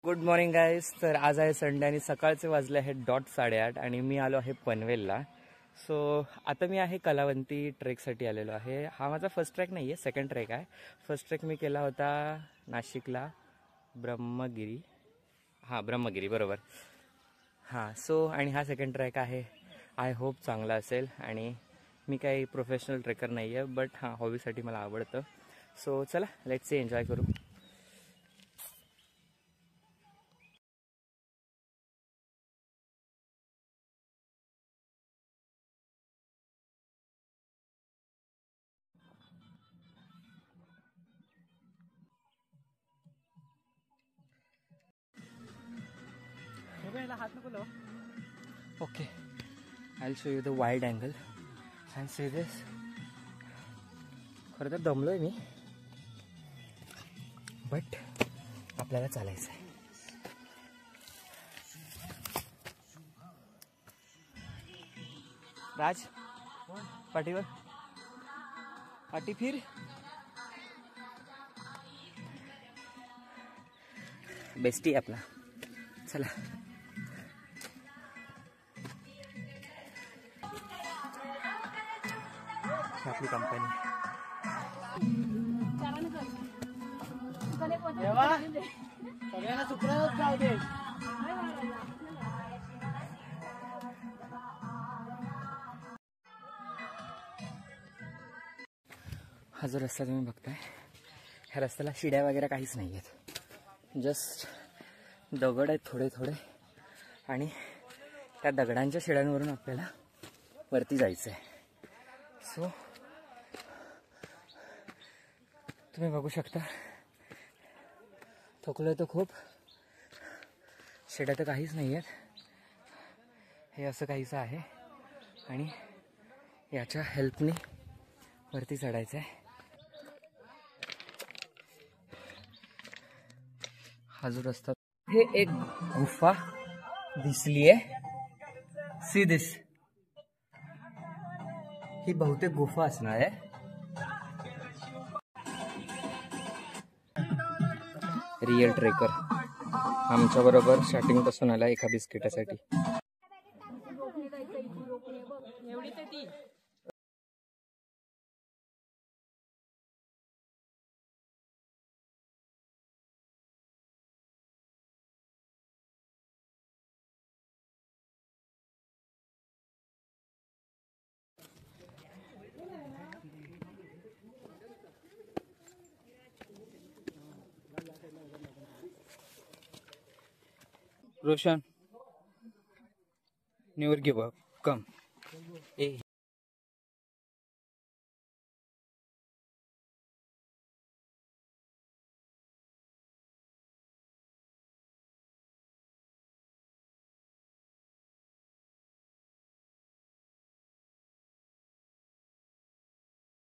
Good morning guys. तर आज आहे संडे आणि सकाळचे वाजले आहेत .8:30 आणि मी आलो आहे पनवेलला. सो आता मी आहे कलावंती ट्रेकसाठी आलेलो आहे. हा माझा फर्स्ट ट्रॅक नाही आहे, सेकंड ट्रॅक आहे. फर्स्ट ट्रॅक मी केला होता नाशिकला ब्रह्मगिरी. ब्रह्मगिरी बरोबर. सो आणि हा सेकंड ट्रॅक आहे. आय होप चांगला असेल. आणि मी काही प्रोफेशनल ट्रेकर नाही आहे, बट हॉबीसाठी मला आवडतं. सो चला लेट्स सी, एन्जॉय करू. Okay, I'll show you the wide angle and see this. खरं तर दमलोय मी, बट आपल्याला चालायचं आहे. राज पाठीवर पाठी फिर. बेस्टी आपला. चला आपली कंपनी. सगळ्यांना सुप्रत जाऊ दे. हा जो रस्ता तुम्ही बघताय, ह्या रस्त्याला शिड्या वगैरे काहीच नाही आहेत. जस्ट दगड आहेत थोडे थोडे, आणि त्या दगडांच्या शिड्यांवरून आपल्याला वरती जायचं आहे. सो तुम्ही बघू शकता, थकलोय तर खूप. शिड्या तर काहीच नाही आहेत. हे असं काहीचं आहे आणि याच्या हेल्पने वरती चढायचं आहे. हा जो रस्ता, हे एक गुफा दिसलीये. See this. ही बहुतेक गुफा असणार आहे. रिअल ट्रेकर आमच्या बरोबर स्टार्टिंग पासून आला एका बिस्किटासाठी. Roshan, never give up. Come.